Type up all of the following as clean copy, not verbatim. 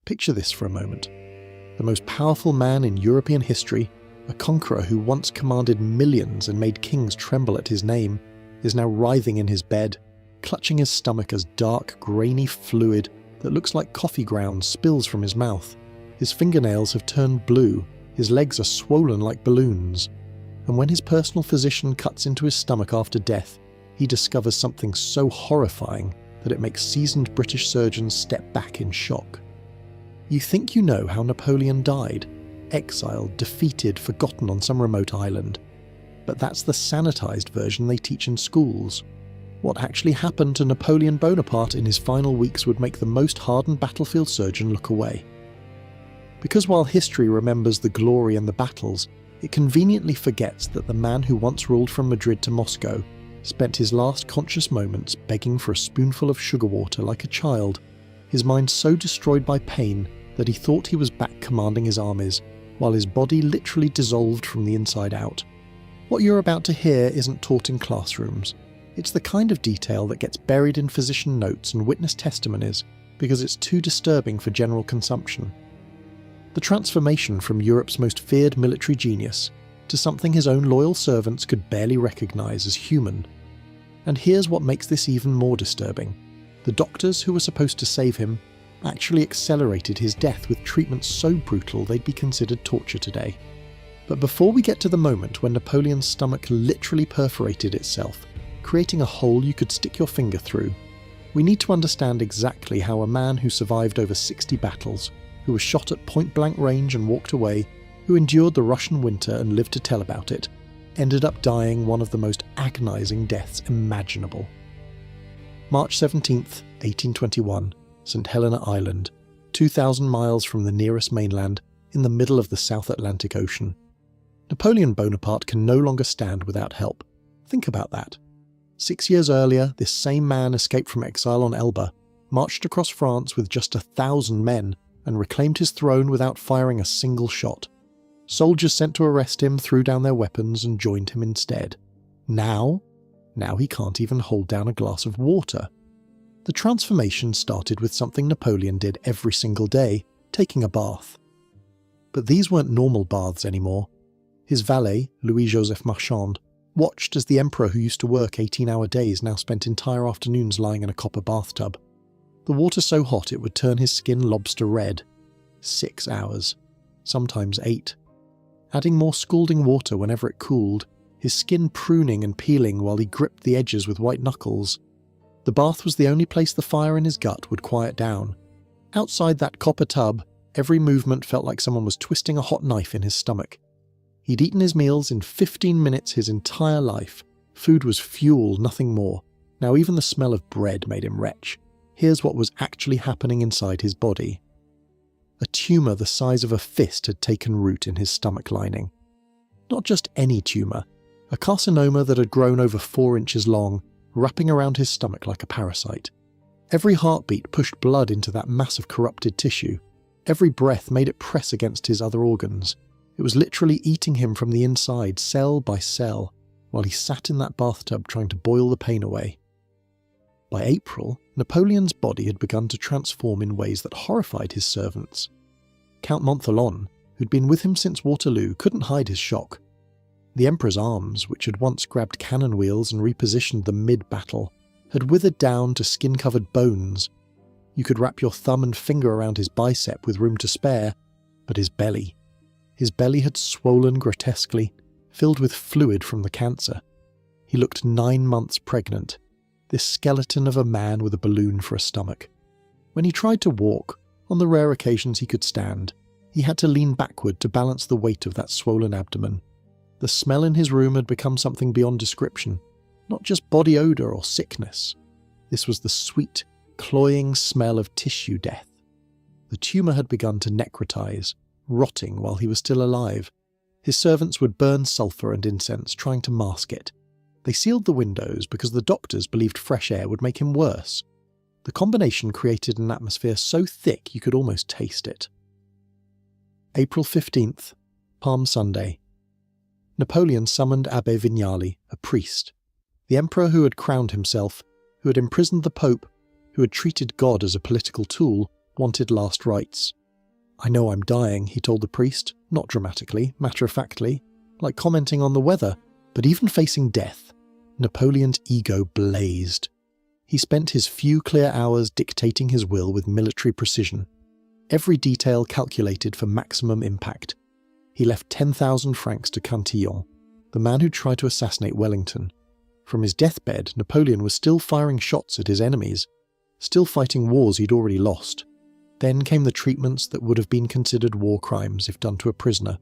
Picture this for a moment. The most powerful man in European history, a conqueror who once commanded millions and made kings tremble at his name, is now writhing in his bed, clutching his stomach as dark, grainy fluid that looks like coffee grounds spills from his mouth. His fingernails have turned blue, his legs are swollen like balloons. And when his personal physician cuts into his stomach after death, he discovers something so horrifying that it makes seasoned British surgeons step back in shock. You think you know how Napoleon died, exiled, defeated, forgotten on some remote island. But that's the sanitized version they teach in schools. What actually happened to Napoleon Bonaparte in his final weeks would make the most hardened battlefield surgeon look away. Because while history remembers the glory and the battles, it conveniently forgets that the man who once ruled from Madrid to Moscow spent his last conscious moments begging for a spoonful of sugar water like a child, his mind so destroyed by pain that he thought he was back commanding his armies, while his body literally dissolved from the inside out. What you're about to hear isn't taught in classrooms. It's the kind of detail that gets buried in physician notes and witness testimonies because it's too disturbing for general consumption. The transformation from Europe's most feared military genius to something his own loyal servants could barely recognise as human. And here's what makes this even more disturbing. The doctors who were supposed to save him actually accelerated his death with treatments so brutal they'd be considered torture today. But before we get to the moment when Napoleon's stomach literally perforated itself, creating a hole you could stick your finger through, we need to understand exactly how a man who survived over 60 battles, who was shot at point-blank range and walked away, who endured the Russian winter and lived to tell about it, ended up dying one of the most agonising deaths imaginable. March 17th, 1821, St Helena Island, 2,000 miles from the nearest mainland, in the middle of the South Atlantic Ocean. Napoleon Bonaparte can no longer stand without help. Think about that. 6 years earlier, this same man escaped from exile on Elba, marched across France with just 1,000 men, and reclaimed his throne without firing a single shot. Soldiers sent to arrest him threw down their weapons and joined him instead. Now he can't even hold down a glass of water. The transformation started with something Napoleon did every single day, taking a bath. But these weren't normal baths anymore. His valet, Louis-Joseph Marchand, watched as the emperor who used to work 18-hour days now spent entire afternoons lying in a copper bathtub. The water so hot it would turn his skin lobster red. 6 hours. Sometimes 8. Adding more scalding water whenever it cooled, his skin pruning and peeling while he gripped the edges with white knuckles. The bath was the only place the fire in his gut would quiet down. Outside that copper tub, every movement felt like someone was twisting a hot knife in his stomach. He'd eaten his meals in 15 minutes his entire life. Food was fuel, nothing more. Now even the smell of bread made him retch. Here's what was actually happening inside his body. A tumour the size of a fist had taken root in his stomach lining. Not just any tumour, a carcinoma that had grown over 4 inches long, wrapping around his stomach like a parasite. Every heartbeat pushed blood into that mass of corrupted tissue. Every breath made it press against his other organs. It was literally eating him from the inside, cell by cell, while he sat in that bathtub trying to boil the pain away. By April, Napoleon's body had begun to transform in ways that horrified his servants. Count Montholon, who'd been with him since Waterloo, couldn't hide his shock. The Emperor's arms, which had once grabbed cannon wheels and repositioned them mid-battle, had withered down to skin-covered bones. You could wrap your thumb and finger around his bicep with room to spare, but his belly had swollen grotesquely, filled with fluid from the cancer. He looked 9 months pregnant, this skeleton of a man with a balloon for a stomach. When he tried to walk, on the rare occasions he could stand, he had to lean backward to balance the weight of that swollen abdomen. The smell in his room had become something beyond description, not just body odour or sickness. This was the sweet, cloying smell of tissue death. The tumour had begun to necrotize, rotting while he was still alive. His servants would burn sulphur and incense, trying to mask it. They sealed the windows because the doctors believed fresh air would make him worse. The combination created an atmosphere so thick you could almost taste it. April 15th, Palm Sunday. Napoleon summoned Abbé Vignali, a priest. The emperor who had crowned himself, who had imprisoned the Pope, who had treated God as a political tool, wanted last rites. "I know I'm dying," he told the priest, not dramatically, matter-of-factly, like commenting on the weather, but even facing death, Napoleon's ego blazed. He spent his few clear hours dictating his will with military precision, every detail calculated for maximum impact. He left 10,000 francs to Cantillon, the man who tried to assassinate Wellington. From his deathbed, Napoleon was still firing shots at his enemies, still fighting wars he'd already lost. Then came the treatments that would have been considered war crimes if done to a prisoner.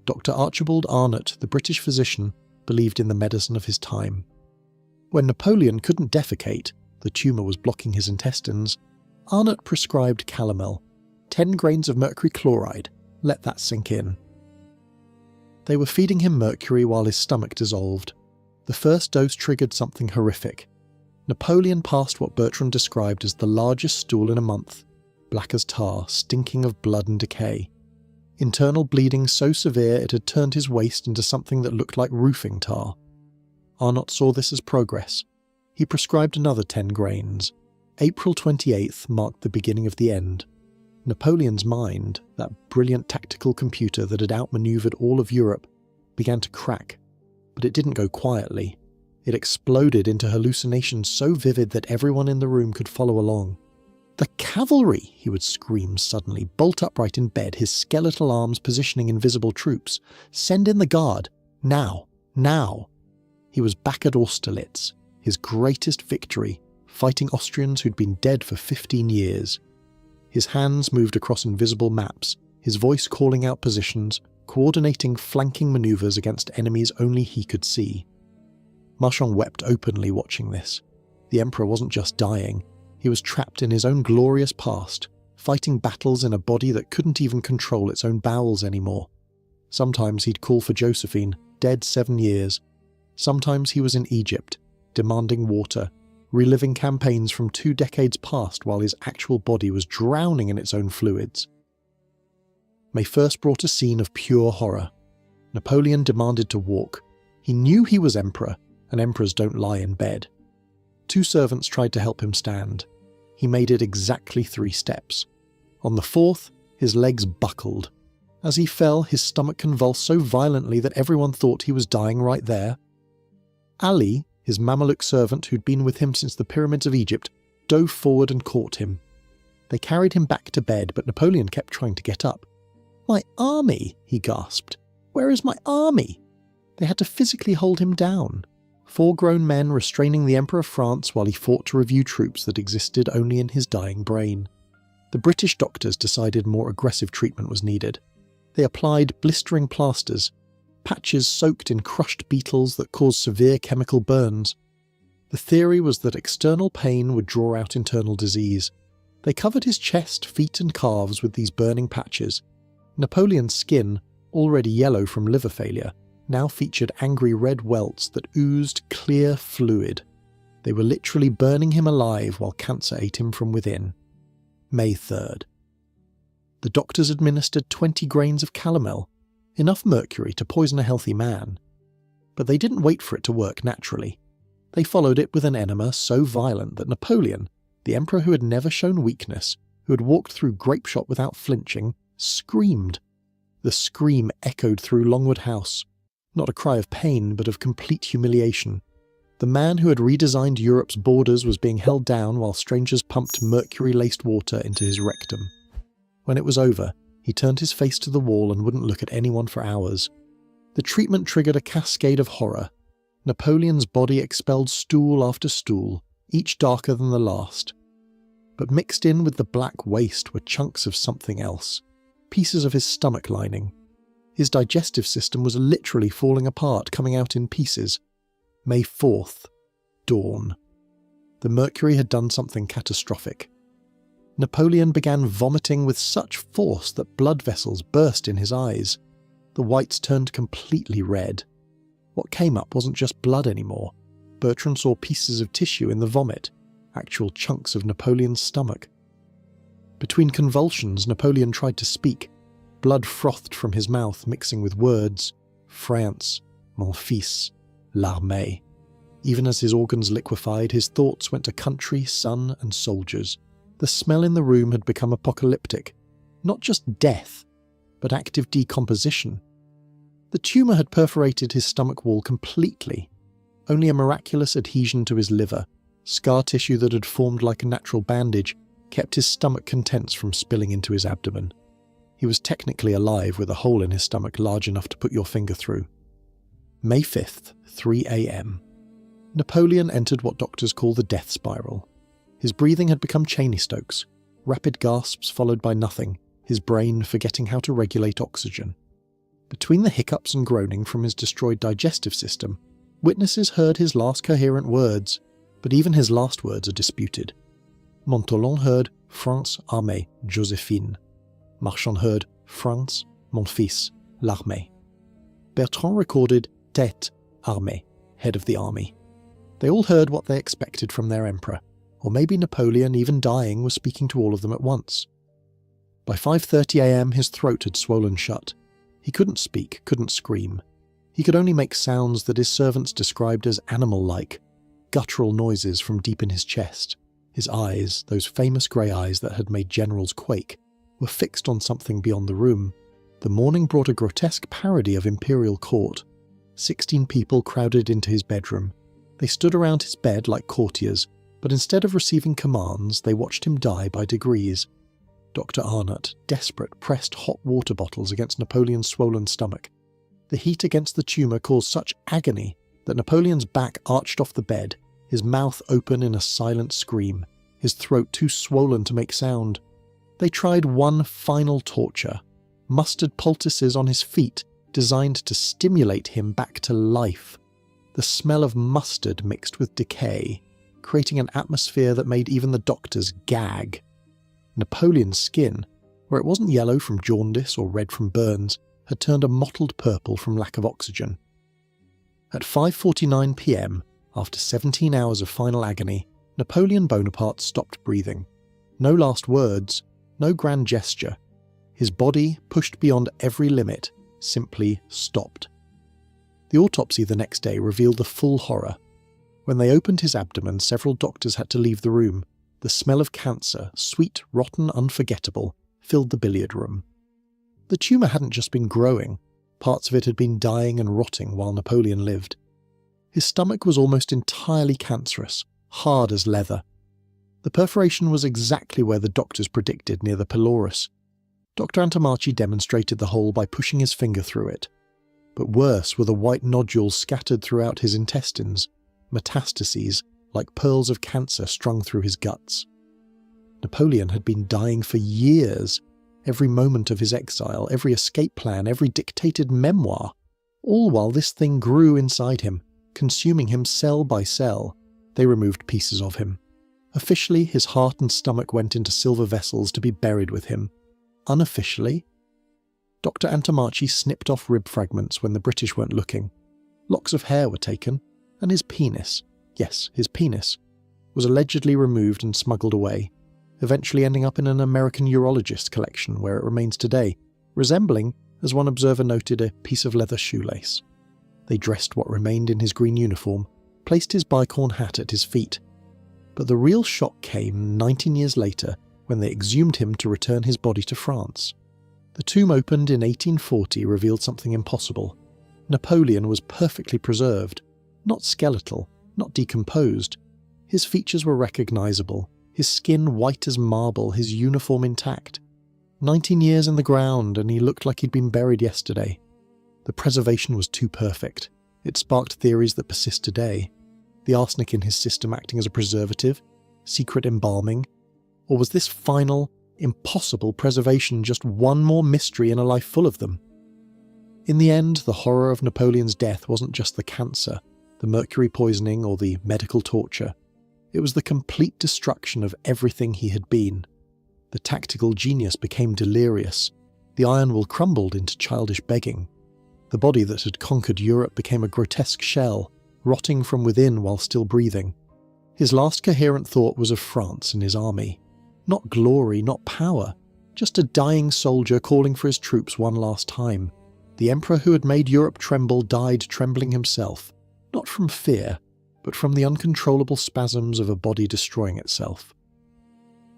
Dr. Archibald Arnott, the British physician, believed in the medicine of his time. When Napoleon couldn't defecate, the tumour was blocking his intestines, Arnott prescribed calomel, 10 grains of mercury chloride. Let that sink in. They were feeding him mercury while his stomach dissolved. The first dose triggered something horrific. Napoleon passed what Bertrand described as the largest stool in a month, black as tar, stinking of blood and decay. Internal bleeding so severe it had turned his waist into something that looked like roofing tar. Arnott saw this as progress. He prescribed another 10 grains. April 28th marked the beginning of the end. Napoleon's mind, that brilliant tactical computer that had outmaneuvered all of Europe, began to crack. But it didn't go quietly. It exploded into hallucinations so vivid that everyone in the room could follow along. "The cavalry!" he would scream suddenly, bolt upright in bed, his skeletal arms positioning invisible troops. "Send in the guard! Now! Now!" He was back at Austerlitz, his greatest victory, fighting Austrians who'd been dead for 15 years. His hands moved across invisible maps, his voice calling out positions, coordinating flanking manoeuvres against enemies only he could see. Marchand wept openly watching this. The Emperor wasn't just dying, he was trapped in his own glorious past, fighting battles in a body that couldn't even control its own bowels anymore. Sometimes he'd call for Josephine, dead 7 years. Sometimes he was in Egypt, demanding water, reliving campaigns from 2 decades past while his actual body was drowning in its own fluids. May 1st brought a scene of pure horror. Napoleon demanded to walk. He knew he was emperor, and emperors don't lie in bed. 2 servants tried to help him stand. He made it exactly 3 steps. On the 4th, his legs buckled. As he fell, his stomach convulsed so violently that everyone thought he was dying right there. Ali, his Mameluke servant who'd been with him since the pyramids of Egypt, dove forward and caught him. They carried him back to bed, but Napoleon kept trying to get up. "My army!" he gasped. "Where is my army?" They had to physically hold him down. 4 grown men restraining the Emperor of France while he fought to review troops that existed only in his dying brain. The British doctors decided more aggressive treatment was needed. They applied blistering plasters, patches soaked in crushed beetles that caused severe chemical burns. The theory was that external pain would draw out internal disease. They covered his chest, feet and calves with these burning patches. Napoleon's skin, already yellow from liver failure, now featured angry red welts that oozed clear fluid. They were literally burning him alive while cancer ate him from within. May 3rd. The doctors administered 20 grains of calomel, enough mercury to poison a healthy man. But they didn't wait for it to work naturally. They followed it with an enema so violent that Napoleon, the emperor who had never shown weakness, who had walked through grape shot without flinching, screamed. The scream echoed through Longwood House, not a cry of pain but of complete humiliation. The man who had redesigned Europe's borders was being held down while strangers pumped mercury-laced water into his rectum. When it was over, he turned his face to the wall and wouldn't look at anyone for hours. The treatment triggered a cascade of horror. Napoleon's body expelled stool after stool, each darker than the last. But mixed in with the black waste were chunks of something else, pieces of his stomach lining. His digestive system was literally falling apart, coming out in pieces. May 4th. Dawn. The mercury had done something catastrophic. Napoleon began vomiting with such force that blood vessels burst in his eyes. The whites turned completely red. What came up wasn't just blood anymore. Bertrand saw pieces of tissue in the vomit, actual chunks of Napoleon's stomach. Between convulsions, Napoleon tried to speak. Blood frothed from his mouth, mixing with words. France, mon fils, l'armée. Even as his organs liquefied, his thoughts went to country, sun and soldiers. The smell in the room had become apocalyptic. Not just death, but active decomposition. The tumour had perforated his stomach wall completely. Only a miraculous adhesion to his liver, scar tissue that had formed like a natural bandage, kept his stomach contents from spilling into his abdomen. He was technically alive with a hole in his stomach large enough to put your finger through. May 5th, 3 a.m. Napoleon entered what doctors call the death spiral. His breathing had become Cheney-Stokes, rapid gasps followed by nothing, his brain forgetting how to regulate oxygen. Between the hiccups and groaning from his destroyed digestive system, witnesses heard his last coherent words, but even his last words are disputed. Montholon heard France armée, Joséphine. Marchand heard France, mon fils, l'armée. Bertrand recorded tête armée, head of the army. They all heard what they expected from their emperor, or maybe Napoleon, even dying, was speaking to all of them at once. By 5:30 a.m. his throat had swollen shut. He couldn't speak, couldn't scream. He could only make sounds that his servants described as animal-like, guttural noises from deep in his chest. His eyes, those famous grey eyes that had made generals quake, were fixed on something beyond the room. The morning brought a grotesque parody of imperial court. 16 people crowded into his bedroom. They stood around his bed like courtiers, but instead of receiving commands, they watched him die by degrees. Dr. Arnott, desperate, pressed hot water bottles against Napoleon's swollen stomach. The heat against the tumour caused such agony that Napoleon's back arched off the bed, his mouth open in a silent scream, his throat too swollen to make sound. They tried one final torture, mustard poultices on his feet designed to stimulate him back to life. The smell of mustard mixed with decay, creating an atmosphere that made even the doctors gag. Napoleon's skin, where it wasn't yellow from jaundice or red from burns, had turned a mottled purple from lack of oxygen. At 5:49 p.m, after 17 hours of final agony, Napoleon Bonaparte stopped breathing. No last words, no grand gesture. His body, pushed beyond every limit, simply stopped. The autopsy the next day revealed the full horror. When they opened his abdomen, several doctors had to leave the room. The smell of cancer, sweet, rotten, unforgettable, filled the billiard room. The tumour hadn't just been growing. Parts of it had been dying and rotting while Napoleon lived. His stomach was almost entirely cancerous, hard as leather. The perforation was exactly where the doctors predicted, near the pylorus. Dr. Antomarchi demonstrated the hole by pushing his finger through it. But worse were the white nodules scattered throughout his intestines, metastases like pearls of cancer strung through his guts. Napoleon had been dying for years, every moment of his exile, every escape plan, every dictated memoir, all while this thing grew inside him, consuming him cell by cell. They removed pieces of him. Officially, his heart and stomach went into silver vessels to be buried with him. Unofficially, Dr. Antomarchi snipped off rib fragments when the British weren't looking. Locks of hair were taken, and his penis, yes, his penis, was allegedly removed and smuggled away, eventually ending up in an American urologist collection where it remains today, resembling, as one observer noted, a piece of leather shoelace. They dressed what remained in his green uniform, placed his bicorn hat at his feet. But the real shock came 19 years later when they exhumed him to return his body to France. The tomb opened in 1840 revealed something impossible. Napoleon was perfectly preserved, not skeletal, not decomposed. His features were recognizable, his skin white as marble, his uniform intact. 19 years in the ground, and he looked like he'd been buried yesterday. The preservation was too perfect. It sparked theories that persist today. The arsenic in his system acting as a preservative, secret embalming, or was this final, impossible preservation just one more mystery in a life full of them? In the end, the horror of Napoleon's death wasn't just the cancer, the mercury poisoning, or the medical torture. It was the complete destruction of everything he had been. The tactical genius became delirious. The iron will crumbled into childish begging. The body that had conquered Europe became a grotesque shell, rotting from within while still breathing. His last coherent thought was of France and his army. Not glory, not power, just a dying soldier calling for his troops one last time. The emperor who had made Europe tremble died trembling himself, not from fear, but from the uncontrollable spasms of a body destroying itself.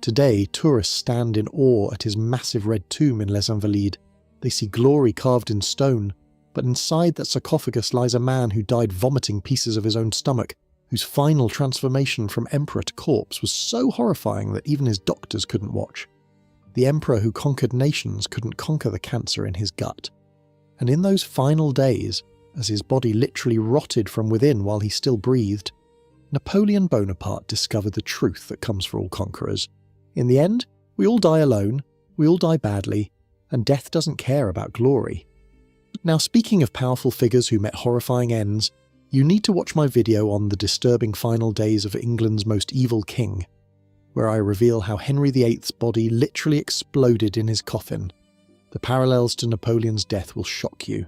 Today, tourists stand in awe at his massive red tomb in Les Invalides. They see glory carved in stone, but inside that sarcophagus lies a man who died vomiting pieces of his own stomach, whose final transformation from emperor to corpse was so horrifying that even his doctors couldn't watch. The emperor who conquered nations couldn't conquer the cancer in his gut. And in those final days, as his body literally rotted from within while he still breathed, Napoleon Bonaparte discovered the truth that comes for all conquerors. In the end, we all die alone, we all die badly, and death doesn't care about glory. Now, speaking of powerful figures who met horrifying ends, you need to watch my video on the disturbing final days of England's most evil king, where I reveal how Henry VIII's body literally exploded in his coffin. The parallels to Napoleon's death will shock you.